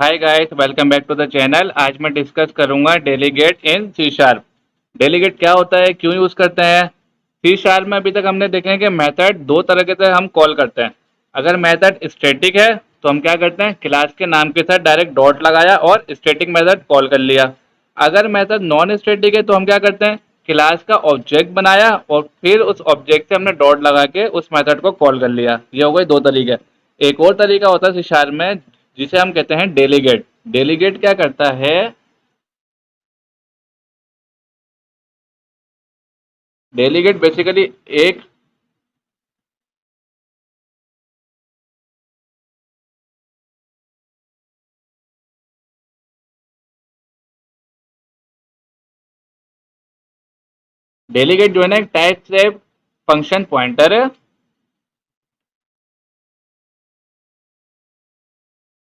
Hi guys, welcome back to the channel. आज मैं discuss करूंगा delegate in C sharp. Delegate क्या होता है, क्यों यूज करते हैं। सी शार्प में अभी तक हमने देखे हैं कि मेथड दो तरह के से हम कॉल करते हैं। अगर मेथड स्टैटिक है तो हम क्या करते हैं, क्लास के नाम के साथ डायरेक्ट डॉट लगाया और स्टैटिक मेथड कॉल कर लिया। अगर मेथड नॉन स्टैटिक है तो हम क्या करते हैं, क्लास का ऑब्जेक्ट बनाया और फिर उस ऑब्जेक्ट से हमने डॉट लगा के उस मेथड को कॉल कर लिया। ये हो गए दो तरीके। एक और तरीका होता है सी शार्प में, जिसे हम कहते हैं डेलीगेट। डेलीगेट क्या करता है, डेलीगेट बेसिकली एक डेलीगेट जो है ना, एक टाइप से फंक्शन पॉइंटर है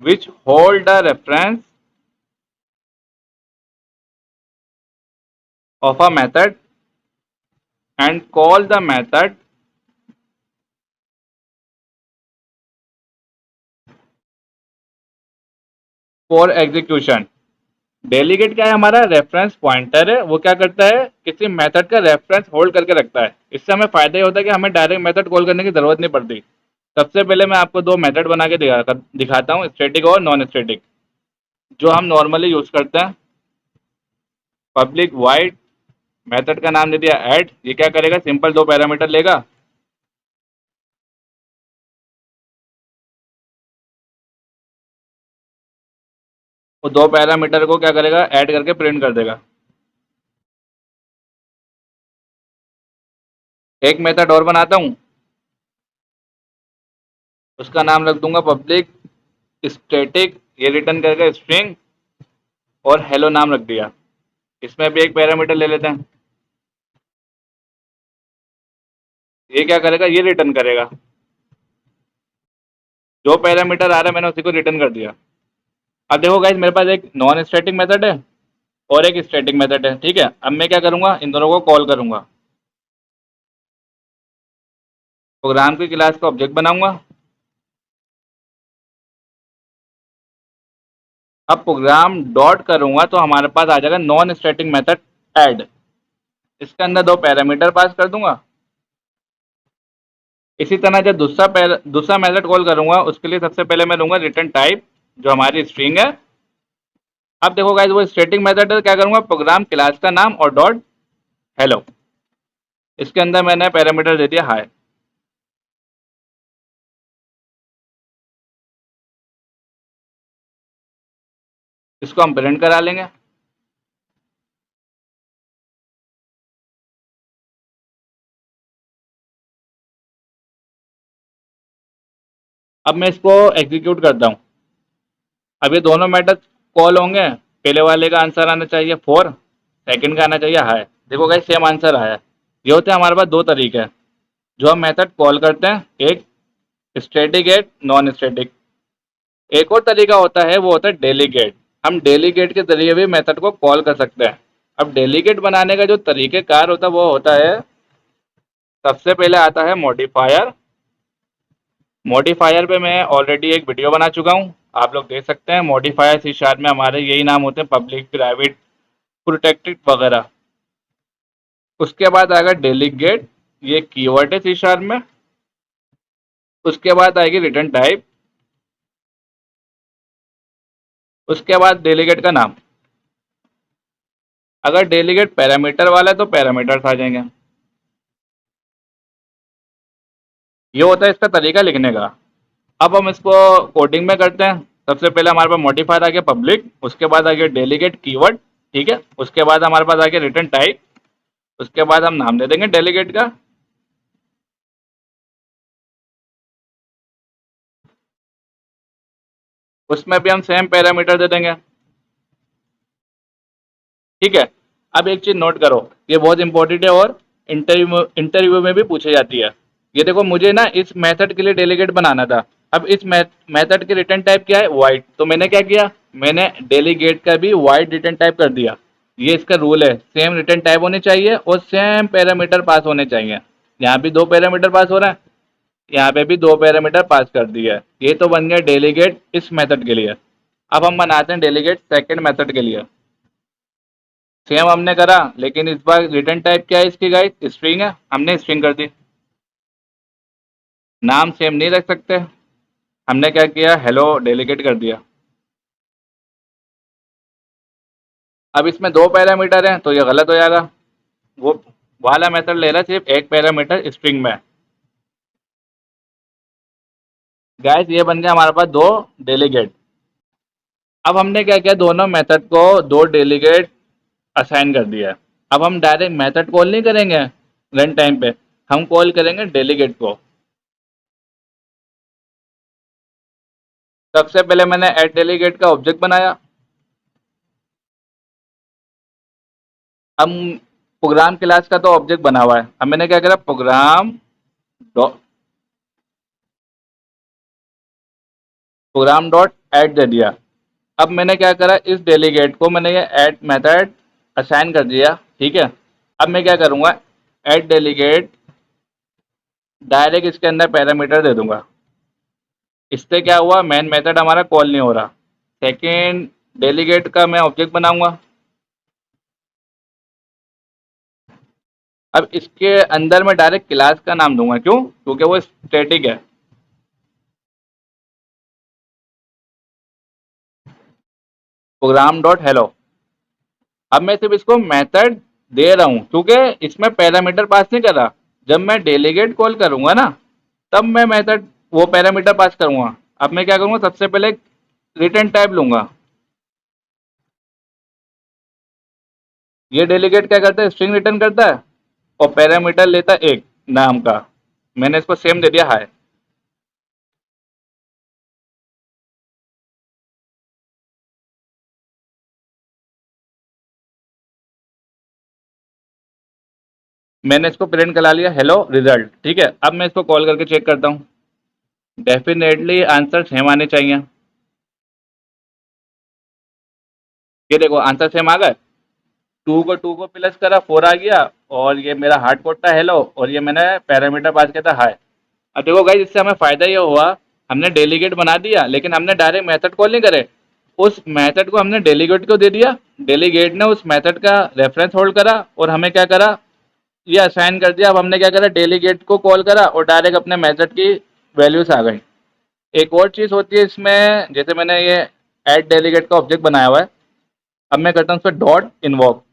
which hold the reference of a method and call the method for execution. Delegate क्या है, हमारा रेफरेंस पॉइंटर है। वो क्या करता है, किसी मेथड का रेफरेंस होल्ड करके रखता है। इससे हमें फायदा ये होता है कि हमें डायरेक्ट मेथड कॉल करने की जरूरत नहीं पड़ती। सबसे पहले मैं आपको दो मेथड बना के दिखाता हूँ, स्टैटिक और नॉन स्टैटिक, जो हम नॉर्मली यूज करते हैं। पब्लिक वाइड, मेथड का नाम दे दिया ऐड। ये क्या करेगा, सिंपल दो पैरामीटर लेगा। वो दो पैरामीटर को क्या करेगा, ऐड करके प्रिंट कर देगा। एक मेथड और बनाता हूँ, उसका नाम रख दूंगा पब्लिक स्टैटिक। ये रिटर्न करेगा स्ट्रिंग और हेलो नाम रख दिया। इसमें भी एक पैरामीटर ले लेते हैं। ये क्या करेगा, ये रिटर्न करेगा। जो पैरामीटर आ रहा है मैंने उसी को रिटर्न कर दिया। अब देखो गाइस, मेरे पास एक नॉन स्टैटिक मेथड है और एक स्टैटिक मेथड है। ठीक है, अब मैं क्या करूंगा, इन दोनों को कॉल करूंगा। प्रोग्राम की क्लास का ऑब्जेक्ट बनाऊंगा। अब प्रोग्राम डॉट करूंगा तो हमारे पास आ जाएगा नॉन स्टैटिक मेथड ऐड। इसके अंदर दो पैरामीटर पास कर दूंगा। इसी तरह जब दूसरा मेथड कॉल करूंगा, उसके लिए सबसे पहले मैं लूंगा रिटर्न टाइप, जो हमारी स्ट्रिंग है। अब देखो गाइस, वो स्टैटिक मेथड है, क्या करूंगा, प्रोग्राम क्लास का नाम और डॉट हेलो। इसके अंदर मैंने पैरामीटर दे दिया हाय। इसको हम प्रिंट करा लेंगे। अब मैं इसको एग्जीक्यूट करता हूँ। अब ये दोनों मेथड कॉल होंगे। पहले वाले का आंसर आना चाहिए 4, सेकंड का आना चाहिए हाय। देखो गाइस, सेम आंसर आया। ये होते हैं हमारे पास दो तरीके जो हम मेथड कॉल करते हैं, एक स्टैटिक एक नॉन स्टैटिक। एक और तरीका होता है, वो होता है डेलीगेट। हम डेलीगेट के जरिए भी मेथड को कॉल कर सकते हैं। अब डेलीगेट बनाने का जो तरीकेकार होता है वो होता है, सबसे पहले आता है मॉडिफायर। मॉडिफायर पे मैं ऑलरेडी एक वीडियो बना चुका हूँ, आप लोग देख सकते हैं। मॉडिफायर सी शार्प में हमारे यही नाम होते हैं, पब्लिक, प्राइवेट, प्रोटेक्टेड वगैरह। उसके बाद आएगा डेलीगेट, ये कीवर्ड है सी शार्प में। उसके बाद आएगी रिटर्न टाइप। उसके बाद डेलीगेट का नाम। अगर डेलीगेट पैरामीटर वाला है तो पैरामीटर्स आ जाएंगे। ये होता है इसका तरीका लिखने का। अब हम इसको कोडिंग में करते हैं। सबसे पहले हमारे पास मॉडिफायर आ गया पब्लिक, उसके बाद आ गया डेलीगेट कीवर्ड। ठीक है, उसके बाद हमारे पास आ गया रिटर्न टाइप। उसके बाद हम नाम दे देंगे डेलीगेट का। उसमें भी हम सेम पैरामीटर दे देंगे। ठीक है। अब एक चीज नोट करो, ये बहुत इंपॉर्टेंट है और इंटरव्यू में भी पूछी जाती है। ये देखो, मुझे ना इस मेथड के लिए डेलीगेट बनाना था। अब इस मेथड की रिटर्न टाइप क्या है, वाइड। तो मैंने क्या किया, मैंने डेलीगेट का भी वाइड रिटर्न टाइप कर दिया। ये इसका रूल है, सेम रिटर्न टाइप होने चाहिए और सेम पैरामीटर पास होने चाहिए। यहाँ भी दो पैरामीटर पास हो रहा है, यहाँ पे भी दो पैरामीटर पास कर दिया है। ये तो बन गया डेलीगेट इस मेथड के लिए। अब हम बनाते हैं डेलीगेट सेकंड मेथड के लिए। सेम हमने करा, लेकिन इस बार रिटर्न टाइप क्या है इसकी गाइस, स्ट्रिंग है, हमने स्ट्रिंग कर दी। नाम सेम नहीं रख सकते, हमने क्या किया, हेलो डेलीगेट कर दिया। अब इसमें दो पैरामीटर हैं तो ये गलत हो जाएगा, वो वाला मेथड ले रहा है सिर्फ एक पैरामीटर स्ट्रिंग में। गाइस ये बन गया हमारे पास दो डेलीगेट। अब हमने क्या किया, दोनों मेथड को दो डेलीगेट असाइन कर दिया है। अब हम डायरेक्ट मेथड कॉल नहीं करेंगे रन टाइम पे, हम कॉल करेंगे डेलीगेट को। सबसे पहले मैंने ऐड डेलीगेट का ऑब्जेक्ट बनाया। अब प्रोग्राम क्लास का तो ऑब्जेक्ट बना हुआ है, अब मैंने क्या करा, प्रोग्राम डॉट ऐड दे दिया। अब मैंने क्या करा, इस डेलीगेट को मैंने ये ऐड मेथड असाइन कर दिया, ठीक है। अब मैं क्या करूंगा, ऐड डेलीगेट डायरेक्ट इसके अंदर पैरामीटर दे दूंगा। इससे क्या हुआ, मेन मेथड हमारा कॉल नहीं हो रहा। सेकेंड डेलीगेट का मैं ऑब्जेक्ट बनाऊंगा। अब इसके अंदर मैं डायरेक्ट क्लास का नाम दूंगा, क्यों, क्योंकि वो स्टैटिक है। Program dot hello. अब मैं सिर्फ इसको मेथड दे रहा हूं, क्योंकि इसमें पैरामीटर पास नहीं कर रहा। जब मैं डेलीगेट कॉल करूंगा ना, तब मैं मेथड वो पैरामीटर पास करूंगा। अब मैं क्या करूंगा, सबसे पहले रिटर्न टाइप लूंगा। ये डेलीगेट क्या करता है, स्ट्रिंग रिटर्न करता है और पैरामीटर लेता है एक नाम का। मैंने इसको सेम दे दिया हाय। मैंने इसको प्रिंट करा लिया हेलो रिजल्ट, ठीक है। अब मैं इसको कॉल करके चेक करता हूँ, डेफिनेटली आंसर सेम आने चाहिए। ये देखो आंसर सेम आ गए। टू को प्लस करा, फोर आ गया, और ये मेरा हार्ड कोड था हेलो, और ये मैंने पैरामीटर पास किया था हाय। अब देखो गाइस, इससे हमें फायदा ये हुआ, हमने डेलीगेट बना दिया, लेकिन हमने डायरेक्ट मेथड कॉल नहीं करे। उस मेथड को हमने डेलीगेट को दे दिया, डेलीगेट ने उस मेथड का रेफरेंस होल्ड करा और हमें क्या करा, ये असाइन कर दिया। अब हमने क्या करा, डेलीगेट को कॉल करा और डायरेक्ट अपने मेथड की वैल्यूज आ गई। एक और चीज़ होती है इसमें, जैसे मैंने ये ऐड डेलीगेट का ऑब्जेक्ट बनाया हुआ है, अब मैं करता हूँ उस पर डॉट इन्वॉक।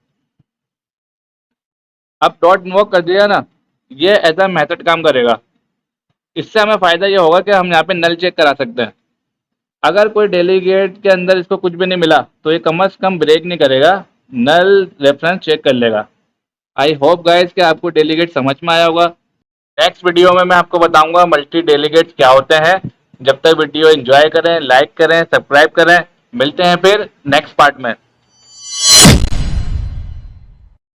अब डॉट इन्वॉक कर दिया ना, ये एज अ मेथड काम करेगा। इससे हमें फ़ायदा ये होगा कि हम यहाँ पे नल चेक करा सकते हैं। अगर कोई डेलीगेट के अंदर इसको कुछ भी नहीं मिला, तो ये कम से कम ब्रेक नहीं करेगा, नल रेफरेंस चेक कर लेगा। आई होप गाइस कि आपको डेलीगेट समझ में आया होगा। नेक्स्ट वीडियो में मैं आपको बताऊंगा मल्टी डेलीगेट्स क्या होते हैं। जब तक वीडियो एंजॉय करें, लाइक करें, सब्सक्राइब करें। मिलते हैं फिर नेक्स्ट पार्ट में।